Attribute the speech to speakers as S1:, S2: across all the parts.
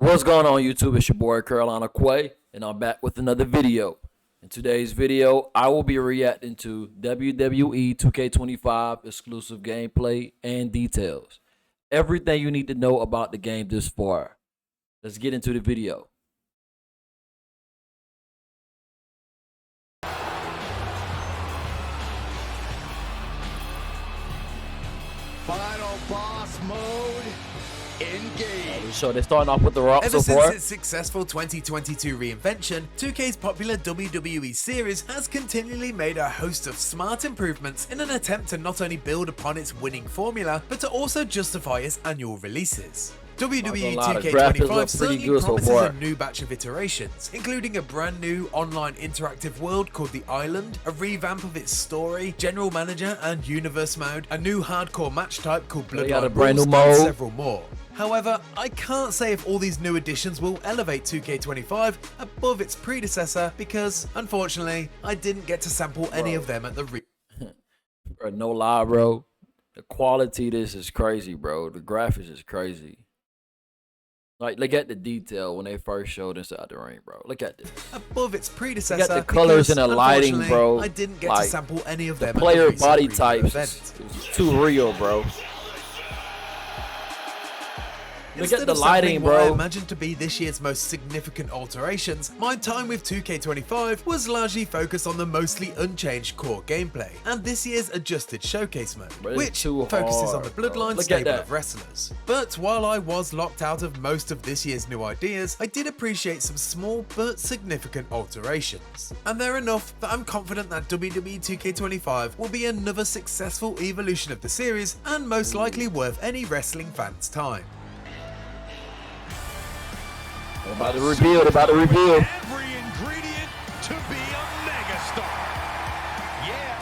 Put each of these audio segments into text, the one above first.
S1: What's going on YouTube? It's your boy Carolina Quay, and I'm back with another video. In today's video, I will be reacting to WWE 2K25 exclusive gameplay and details. Everything you need to know about the game this far. Let's get into the video.
S2: Final boss mode, engage.
S1: So they're starting off with the Rock so far.
S2: Ever since its successful 2022 reinvention, 2K's popular WWE series has continually made a host of smart improvements in an attempt to not only build upon its winning formula, but to also justify its annual releases. WWE 2K25 certainly promises a new batch of iterations, including a brand new online interactive world called The Island, a revamp of its story, general manager and universe mode, a new hardcore match type called Bloodline Brawls, and several more. However, I can't say if all these new additions will elevate 2K25 above its predecessor because, unfortunately, I didn't get to sample any of them at the
S1: Bro, no lie, bro. The quality of this is crazy, bro. The graphics is crazy. Like, look at the detail when they first showed inside the ring, bro. Look at this.
S2: Above its predecessor,
S1: you got the colors and the lighting, bro.
S2: I didn't get to sample any of them.
S1: The player body types is too real, bro. Look at the lighting, bro.
S2: What I imagined to be this year's most significant alterations, my time with 2K25 was largely focused on the mostly unchanged core gameplay and this year's adjusted showcase mode, which focuses on the bloodline stable of wrestlers. But while I was locked out of most of this year's new ideas, I did appreciate some small but significant alterations. And they're enough that I'm confident that WWE 2K25 will be another successful evolution of the series and most likely worth any wrestling fan's time.
S1: About to reveal,
S3: Every ingredient to be a megastar. Yeah.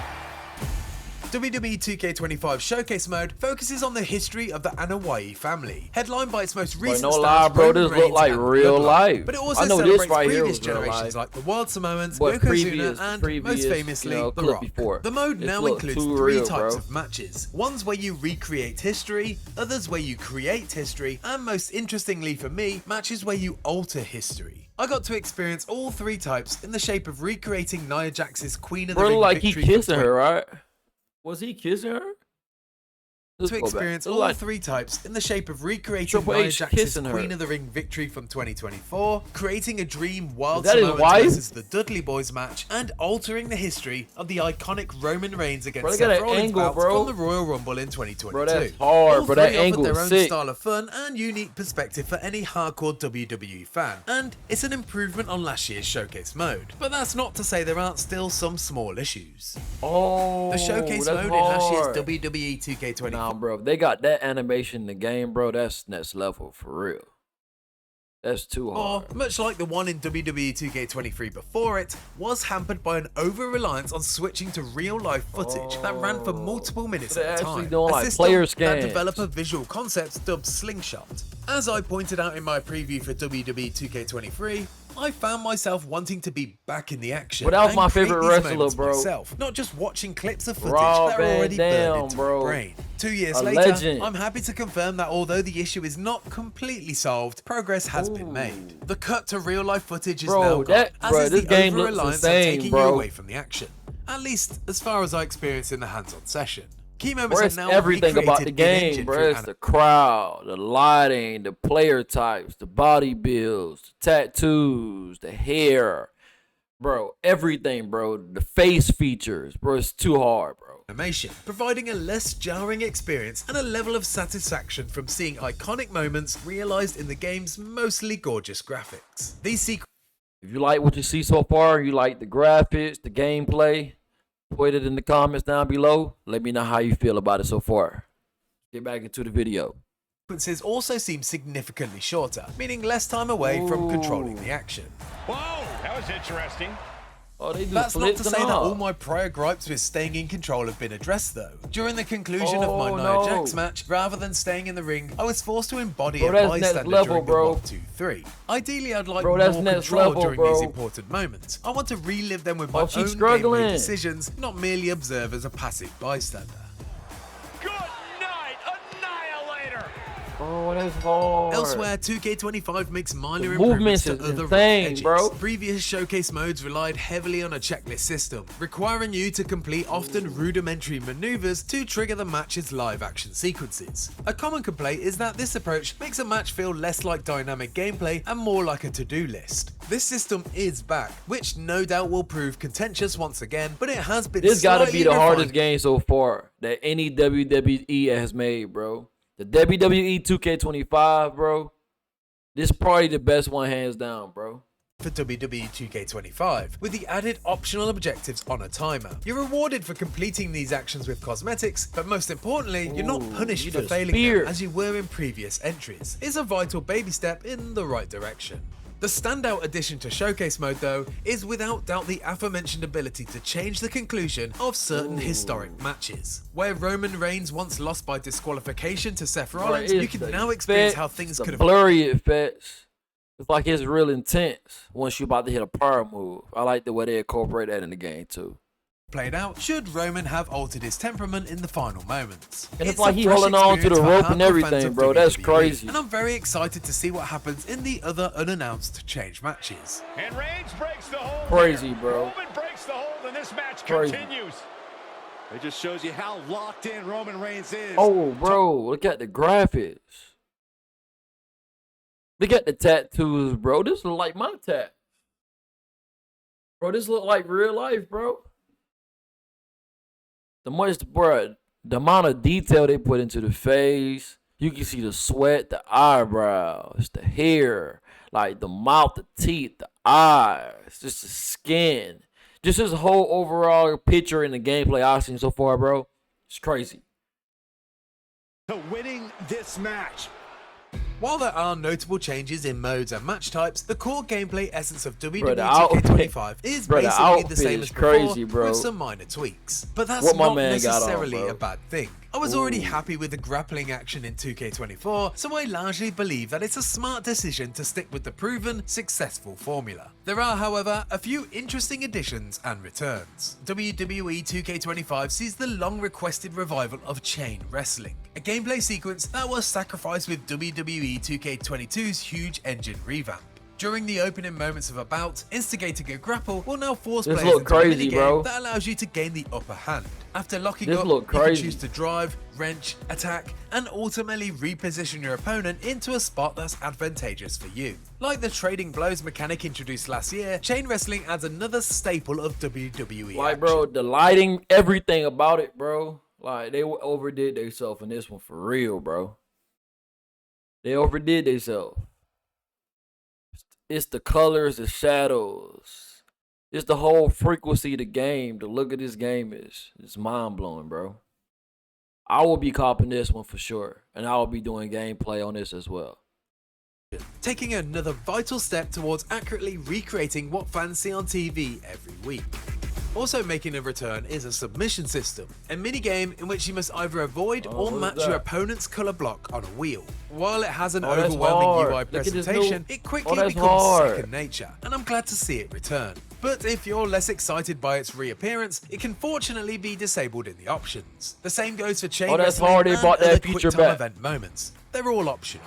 S2: WWE 2K25 Showcase Mode focuses on the history of the Anoa'i family, headlined by its most recent stars,
S1: bro, this look like real life.
S2: But it also celebrates previous generations like the Wild Samoans, Yokozuna, and most famously, The Rock. The mode now includes three types of matches. Ones where you recreate history, others where you create history, and most interestingly for me, matches where you alter history. I got to experience all three types in the shape of recreating Nia Jax's Queen of the Ring
S1: like
S2: victory.
S1: He kissing her, right? Was he kissing her?
S2: To experience all three types in the shape of recreating Nia Jax's Queen of the Ring victory from 2024, creating a dream Wild Samoans versus the Dudley Boys match, and altering the history of the iconic Roman Reigns against Seth Rollins bout from the Royal Rumble in 2022.
S1: Bro, that's hard, but that angle
S2: offered
S1: is
S2: their own
S1: sick.
S2: style of fun and unique perspective for any hardcore WWE fan, and it's an improvement on last year's showcase mode. But that's not to say there aren't still some small issues.
S1: Oh,
S2: the showcase mode in last year's WWE 2K25.
S1: Bro, if they got that animation in the game, bro, that's next level for real. That's too hard.
S2: Or, much like the one in WWE 2K23 before it, was hampered by an over-reliance on switching to real-life footage that ran for multiple minutes at a time. A system that developer visual concepts dubbed Slingshot. As I pointed out in my preview for WWE 2K23, I found myself wanting to be back in the action.
S1: But that was my favorite wrestler, bro.
S2: Myself, not just watching clips of footage that are already burned into my brain. 2 years later, I'm happy to confirm that although the issue is not completely solved, progress has been made. The cut to real-life footage is now gone, as is the over-reliance on taking you away from the action. At least, as far as I experienced in the hands-on session. Key moments are now
S1: everything about the game, bro. It's the crowd, the lighting, the player types, the body builds, the tattoos, the hair, bro. Everything, bro. The face features, bro. It's too hard, bro.
S2: Animation, providing a less jarring experience and a level of satisfaction from seeing iconic moments realized in the game's mostly gorgeous graphics. These sequences.
S1: If you like what you see so far, you like the graphics, the gameplay, put it in the comments down below. Let me know how you feel about it so far. Get back into the video.
S2: Sequences also seem significantly shorter, meaning less time away from controlling the action.
S3: Whoa, that was interesting.
S1: Oh, they do
S2: That's not to say that all my prior gripes with staying in control have been addressed though. During the conclusion of my Nia Jax match, rather than staying in the ring, I was forced to embody a bystander during the 1, 2, 3. Ideally, I'd like more control during these important moments. I want to relive them with my own gameplay decisions, not merely observe as a passive bystander.
S3: Good night, Annihilator!
S1: Oh, that's hard.
S2: Elsewhere, 2K25 makes minor
S1: The
S2: improvements
S1: movements
S2: to
S1: is
S2: other
S1: insane,
S2: edges.
S1: bro.
S2: Previous showcase modes relied heavily on a checklist system, requiring you to complete often rudimentary maneuvers to trigger the match's live action sequences. A common complaint is that this approach makes a match feel less like dynamic gameplay and more like a to-do list. This system is back, which no doubt will prove contentious once again, but it has been
S1: This gotta be the
S2: refined.
S1: hardest game so far that any WWE has made, bro. The WWE 2K25, bro. This probably the best one hands down, bro.
S2: For WWE 2K25, with the added optional objectives on a timer. You're rewarded for completing these actions with cosmetics, but most importantly, you're not punished
S1: you
S2: for
S1: just
S2: failing them
S1: speared.
S2: as you were in previous entries. It's a vital baby step in the right direction. The standout addition to Showcase Mode, though, is without doubt the aforementioned ability to change the conclusion of certain historic matches. Where Roman Reigns once lost by disqualification to Seth Rollins, you can now experience how things could have
S1: blurry effects. It's like it's real intense once you're about to hit a power move. I like the way they incorporate that in the game too.
S2: Played out should Roman have altered his temperament in the final moments.
S1: And it's like he holding on to the rope and everything, bro. That's crazy.
S2: And I'm very excited to see what happens in the other unannounced change matches.
S3: And Reigns breaks the hold.
S1: Crazy,
S3: here.
S1: bro.
S3: Roman breaks the hold, and this match
S1: Crazy.
S3: continues.
S4: It just shows you how locked in Roman Reigns is.
S1: Oh, bro, look at the graphics. Look at the tattoos, bro. This look like my tat. Bro, this look like real life, bro. The amount of detail they put into the face. You can see the sweat, the eyebrows, the hair, like the mouth, the teeth, the eyes, just the skin. Just this whole overall picture in the gameplay I've seen so far, bro. It's crazy.
S4: To winning this match.
S2: While there are notable changes in modes and match types, the core gameplay essence of WWE
S1: Bro, the outfit-
S2: 2K25 is
S1: bro, the
S2: basically
S1: outfit
S2: the same
S1: is
S2: as before,
S1: crazy, bro.
S2: with some minor tweaks. But that's
S1: What my
S2: not
S1: man got on,
S2: necessarily
S1: bro.
S2: a bad thing. I was already happy with the grappling action in 2K24, so I largely believe that it's a smart decision to stick with the proven, successful formula. There are, however, a few interesting additions and returns. WWE 2K25 sees the long-requested revival of chain wrestling, a gameplay sequence that was sacrificed with WWE 2K22's huge engine revamp. During the opening moments of a bout, instigating a grapple will now force
S1: This
S2: players
S1: look
S2: into a
S1: crazy,
S2: minigame
S1: bro.
S2: that allows you to gain the upper hand. After locking
S1: This
S2: up,
S1: look
S2: you can
S1: crazy.
S2: choose to drive, wrench, attack, and ultimately reposition your opponent into a spot that's advantageous for you. Like the trading blows mechanic introduced last year, chain wrestling adds another staple of WWE
S1: Like,
S2: action.
S1: bro, the lighting, everything about it, bro. Like, they overdid themselves in this one for real, bro. They overdid themselves. It's the colors, the shadows. It's the whole frequency of the game. The look of this game is mind-blowing, bro. I will be copping this one for sure. And I will be doing gameplay on this as well.
S2: Taking another vital step towards accurately recreating what fans see on TV every week. Also making a return is a submission system, a minigame in which you must either avoid or
S1: what is
S2: match
S1: that?
S2: your opponent's color block on a wheel. While it has an
S1: that's
S2: overwhelming
S1: hard.
S2: UI
S1: Look at this
S2: presentation,
S1: new-
S2: it quickly
S1: that's
S2: becomes
S1: hard.
S2: second nature, and I'm glad to see it return. But if you're less excited by its reappearance, it can fortunately be disabled in the options. The same goes for chain
S1: that's
S2: wrestling
S1: hard, they
S2: and
S1: brought that
S2: other
S1: feature
S2: quick time
S1: back.
S2: event moments. They're all optional.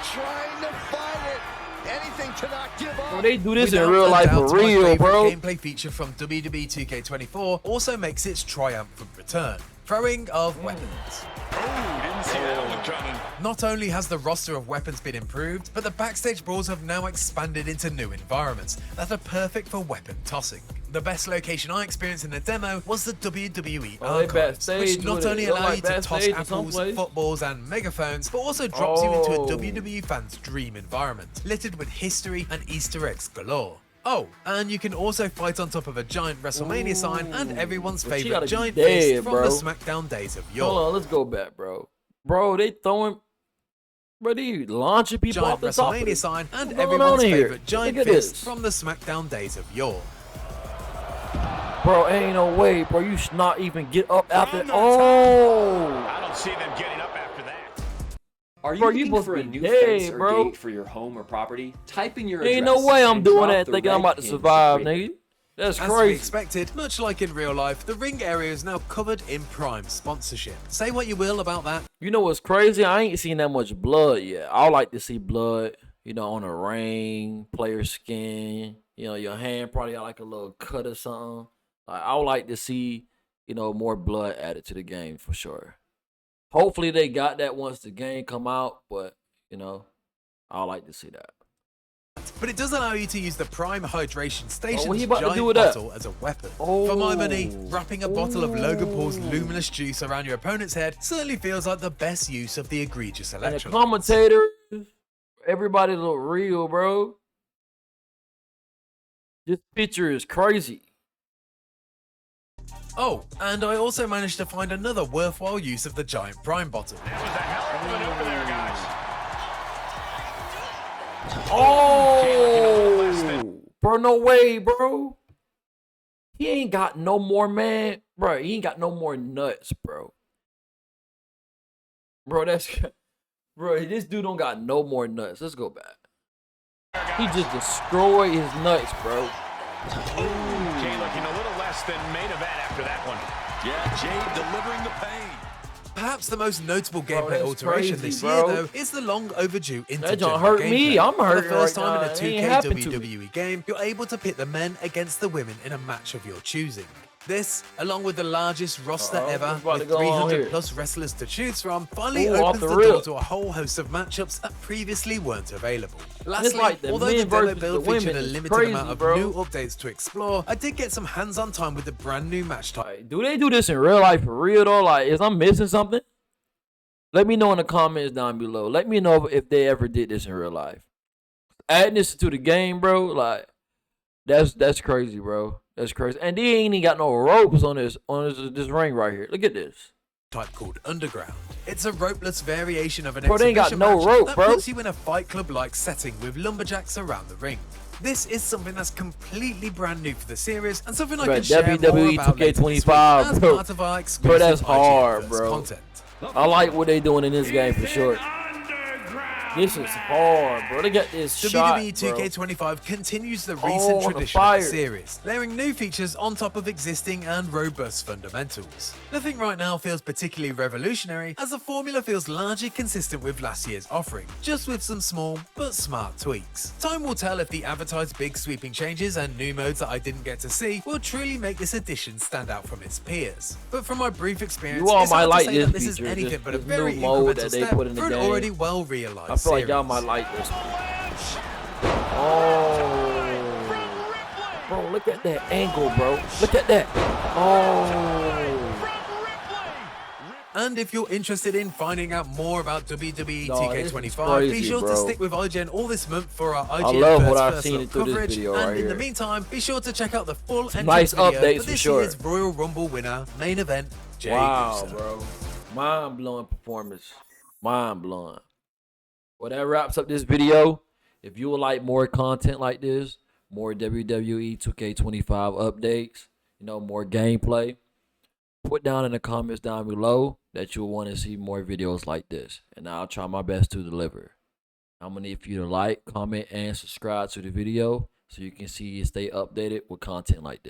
S4: Trying to fight it. Anything to not give up.
S1: Bro, they do this
S2: Without
S1: in real
S2: a
S1: life
S2: doubt,
S1: for
S2: my
S1: real,
S2: favourite
S1: bro.
S2: gameplay feature from WWE 2K24 also makes its triumphant return. Throwing of weapons.
S3: Oh, didn't see that one coming.
S2: Not only has the roster of weapons been improved, but the backstage brawls have now expanded into new environments that are perfect for weapon tossing. The best location I experienced in the demo was the WWE
S1: Oh, they
S2: Archives,
S1: backstage
S2: which not
S1: with it.
S2: only
S1: They're
S2: allow
S1: like
S2: you to toss
S1: backstage or
S2: apples,
S1: someplace.
S2: footballs, and megaphones, but also drops you into a
S1: Oh.
S2: WWE fan's dream environment, littered with history and Easter eggs galore. Oh, and you can also fight on top of a giant WrestleMania sign and everyone's
S1: But she
S2: favorite
S1: gotta be
S2: giant
S1: dead,
S2: fist from
S1: bro.
S2: the SmackDown days of yore.
S1: Hold on, let's go back, bro. Bro, they throwing... Bro, they launching people
S2: Giant
S1: off the top of
S2: WrestleMania
S1: this.
S2: sign and
S1: What's going
S2: everyone's
S1: on here?
S2: favorite giant
S1: Look at
S2: fist
S1: this.
S2: from the SmackDown days of yore.
S1: Bro, ain't no way, bro. You should not even get up after... Oh!
S3: I don't see them getting up after that.
S5: Are you
S1: Bro, you
S5: looking
S1: supposed
S5: for
S1: to
S5: a
S1: be
S5: new
S1: dead,
S5: fence or
S1: bro.
S5: gate for your home or property? Type in your
S1: Ain't
S5: address
S1: no way I'm
S5: and
S1: doing
S5: drop
S1: that
S5: the
S1: thinking I'm
S5: red
S1: about to
S5: pin
S1: survive,
S5: create
S1: nigga. That's
S2: As to be
S1: crazy.
S2: expected, much like in real life, the ring area is now covered in Prime sponsorship. Say what you will about that.
S1: You know what's crazy? I ain't seen that much blood yet. I would like to see blood, you know, on a ring, player skin. You know, your hand probably got like a little cut or something. Like, I would like to see, you know, more blood added to the game for sure. Hopefully they got that once the game come out, but you know, I would like to see that.
S2: But it does allow you to use the Prime Hydration Station's
S1: what he about to
S2: giant
S1: do with that?
S2: bottle as a weapon. For my money,
S1: Oh.
S2: wrapping a bottle of Logan Paul's luminous juice around your opponent's head certainly feels like the best use of the egregious
S1: And the
S2: electrolytes.
S1: commentators, everybody look real, bro. This picture is crazy.
S2: Oh, and I also managed to find another worthwhile use of the giant Prime bottle.
S3: That was a hell of a maneuver there, guys.
S1: Oh, bro, no way, bro. He ain't got no more, man. Bro, he ain't got no more nuts, bro. Bro, bro, this dude don't got no more nuts. Let's go back. He just destroyed his nuts, bro.
S3: Jay looking a little less than main event after that one.
S4: Yeah, Jade delivering the pain.
S2: Perhaps the most notable gameplay
S1: that's
S2: alteration
S1: crazy,
S2: this
S1: bro.
S2: year, though, is the long overdue
S1: That
S2: intergender
S1: don't hurt me.
S2: gameplay.
S1: I'm
S2: For
S1: hurting
S2: the first
S1: right
S2: time
S1: now.
S2: in a
S1: It ain't
S2: 2K
S1: happened to me.
S2: WWE game, you're able to pit the men against the women in a match of your choosing. This, along with the largest roster ever,
S1: what's about to
S2: with
S1: go on
S2: 300
S1: here?
S2: plus wrestlers to choose from, finally
S1: Ooh, off
S2: opens
S1: the
S2: the
S1: rip.
S2: door to a whole host of matchups that previously weren't available. Lastly,
S1: like the
S2: although
S1: men
S2: the demo
S1: versus
S2: build
S1: the
S2: featured
S1: women
S2: a
S1: is
S2: limited
S1: crazy,
S2: amount of
S1: bro.
S2: new updates to explore, I did get some hands-on time with the brand new match type.
S1: Like, do they do this in real life for real though? Like, is I'm missing something? Let me know in the comments down below. Let me know if they ever did this in real life. Adding this to the game, bro, like that's crazy, bro. That's crazy. And they ain't even got no ropes on this ring right here. Look at this.
S2: Type called Underground. It's a ropeless variation of an
S1: Bro, they ain't got
S2: exhibition
S1: no
S2: match
S1: rope,
S2: that
S1: bro.
S2: puts you in a Fight Club-like setting with lumberjacks around the ring. This is something that's completely brand new for the series and something I
S1: Bro,
S2: can share more
S1: WWE
S2: about later this week
S1: 2K25,
S2: as
S1: bro.
S2: part of our
S1: Bro,
S2: exclusive
S1: that's hard,
S2: IGN
S1: bro.
S2: content.
S1: I like what they doing in this game for sure. This is hard, bro. They got this shot,
S2: WWE
S1: bro.
S2: 2K25 continues the
S1: Oh,
S2: recent
S1: the
S2: tradition of
S1: fire.
S2: the series, layering new features on top of existing and robust fundamentals. Nothing right now feels particularly revolutionary, as the formula feels largely consistent with last year's offering, just with some small but smart tweaks. Time will tell if the advertised big sweeping changes and new modes that I didn't get to see will truly make this edition stand out from its peers. But from my brief experience,
S1: You all
S2: it's
S1: might
S2: hard
S1: like
S2: to say
S1: this
S2: that this is
S1: feature,
S2: anything
S1: this-
S2: but a
S1: this
S2: very
S1: new mode
S2: incremental
S1: that they
S2: step
S1: put in the
S2: for an
S1: game.
S2: already well-realized
S1: I feel like y'all
S2: series.
S1: might like this one. Oh, bro, look at that angle, bro. Look at that. Oh,
S2: And if you're interested in finding out more about WWE
S1: Dawg, this is
S2: 2K25, be
S1: crazy,
S2: sure to
S1: bro.
S2: stick with IGN all this month for our IGN
S1: love
S2: First
S1: what I've
S2: First
S1: seen
S2: Look
S1: through this
S2: coverage.
S1: video
S2: And
S1: right
S2: in the
S1: here.
S2: meantime, be sure to check out the full entrance
S1: nice
S2: video
S1: updates
S2: for
S1: for
S2: this
S1: sure.
S2: year's Royal Rumble winner, main event, Jay
S1: wow,
S2: Uso.
S1: bro. Mind-blowing performance. Mind-blowing. Well, that wraps up this video. If you would like more content like this, more WWE 2K25 updates, you know, more gameplay, put down in the comments down below that you'll want to see more videos like this. And I'll try my best to deliver. I'm going to need for you to like, comment, and subscribe to the video so you can see and stay updated with content like this.